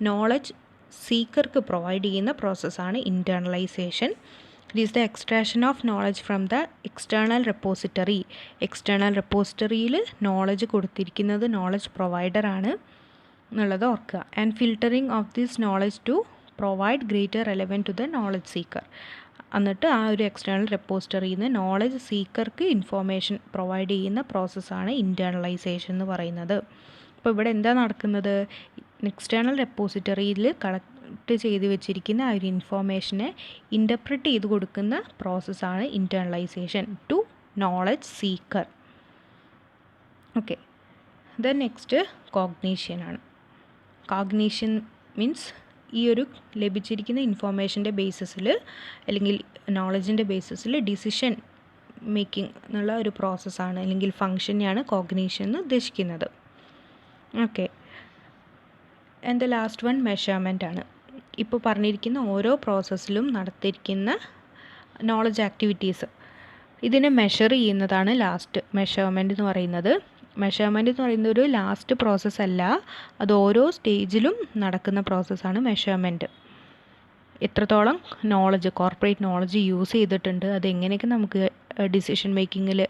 നോളജ് സീക്കർക്ക് പ്രൊവൈഡ് ചെയ്യുന്ന പ്രോസസ്സാണ് internalisation. It is the extraction of knowledge from the external repository. External റെപ്പോസിറ്ററിയിൽ നോളജ് കൊടുത്തിരിക്കുന്നത് നോളജ് പ്രൊവൈഡറാണ് എന്നുള്ളത് ഓർക്കുക. And filtering of this knowledge to provide greater relevant to the knowledge seeker. എന്നിട്ട് ആ ഒരു എക്സ്റ്റേണൽ റെപ്പോസിറ്ററിയിൽ നിന്ന് നോളജ് സീക്കർക്ക് ഇൻഫോർമേഷൻ പ്രൊവൈഡ് ചെയ്യുന്ന പ്രോസസ്സാണ് ഇൻറ്റേർണലൈസേഷൻ എന്ന് പറയുന്നത്. അപ്പോൾ ഇവിടെ എന്താ നടക്കുന്നത്, എക്സ്റ്റേണൽ റെപ്പോസിറ്ററിയിൽ കളക്ട് ചെയ്ത് വെച്ചിരിക്കുന്ന ആ ഒരു ഇൻഫോർമേഷനെ ഇൻ്റർപ്രറ്റ് ചെയ്ത് കൊടുക്കുന്ന പ്രോസസ്സാണ് internalisation to knowledge seeker. Okay, then next കോഗ്നീഷ്യനാണ്. കോഗ്നീഷൻ മീൻസ് ഈ ഒരു ലഭിച്ചിരിക്കുന്ന ഇൻഫോർമേഷൻ്റെ ബേസിസിൽ അല്ലെങ്കിൽ നോളജിൻ്റെ ബേസിസിൽ ഡിസിഷൻ മേക്കിംഗ് എന്നുള്ള ഒരു പ്രോസസ്സാണ് അല്ലെങ്കിൽ ഫങ്ഷനെയാണ് കോഗ്നീഷൻ എന്ന് ഉദ്ദേശിക്കുന്നത്. Okay, and the last one measurement ആണ്. ഇപ്പോൾ പറഞ്ഞിരിക്കുന്ന ഓരോ പ്രോസസ്സിലും നടത്തിയിരിക്കുന്ന നോളജ് ആക്ടിവിറ്റീസ് ഇതിനെ മെഷർ ചെയ്യുന്നതാണ് ലാസ്റ്റ് മെഷർമെൻ്റ് എന്ന് പറയുന്നത്. മെഷർമെൻ്റ് എന്ന് പറയുന്നത് ഒരു ലാസ്റ്റ് പ്രോസസ്സ് അല്ല, അത് ഓരോ സ്റ്റേജിലും നടക്കുന്ന പ്രോസസ്സാണ് മെഷർമെൻറ്റ്. എത്രത്തോളം നോളജ്, കോർപ്പറേറ്റ് നോളജ് യൂസ് ചെയ്തിട്ടുണ്ട്, അതെങ്ങനെയൊക്കെ നമുക്ക് ഡിസിഷൻ മേക്കിങ്ങിൽ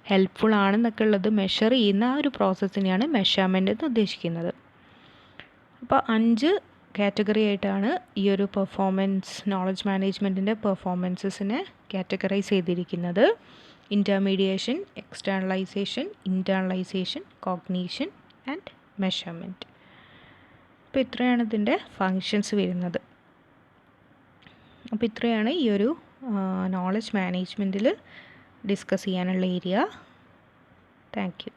ഹെൽപ്ഫുൾ ആണെന്നൊക്കെ ഉള്ളത് മെഷർ ചെയ്യുന്ന ആ ഒരു പ്രോസസ്സിനെയാണ് മെഷർമെൻ്റ് എന്ന് ഉദ്ദേശിക്കുന്നത്. അപ്പോൾ 5 കാറ്റഗറി ആയിട്ടാണ് ഈ ഒരു നോളജ് മാനേജ്മെൻറ്റിൻ്റെ പെർഫോമൻസസിനെ കാറ്റഗറൈസ് ചെയ്തിരിക്കുന്നത്. ഇൻ്റർമീഡിയേഷൻ, എക്സ്റ്റേണലൈസേഷൻ, ഇൻറ്റേർണലൈസേഷൻ, കോഗ്നീഷൻ ആൻഡ് മെഷർമെൻറ്റ്. അപ്പോൾ ഇത്രയാണ് ഇതിൻ്റെ ഫങ്ഷൻസ് വരുന്നത്. അപ്പോൾ ഇത്രയാണ് ഈ ഒരു നോളജ് മാനേജ്മെൻറ്റിൽ ഡിസ്കസ് ചെയ്യാനുള്ള ഏരിയ. Thank you.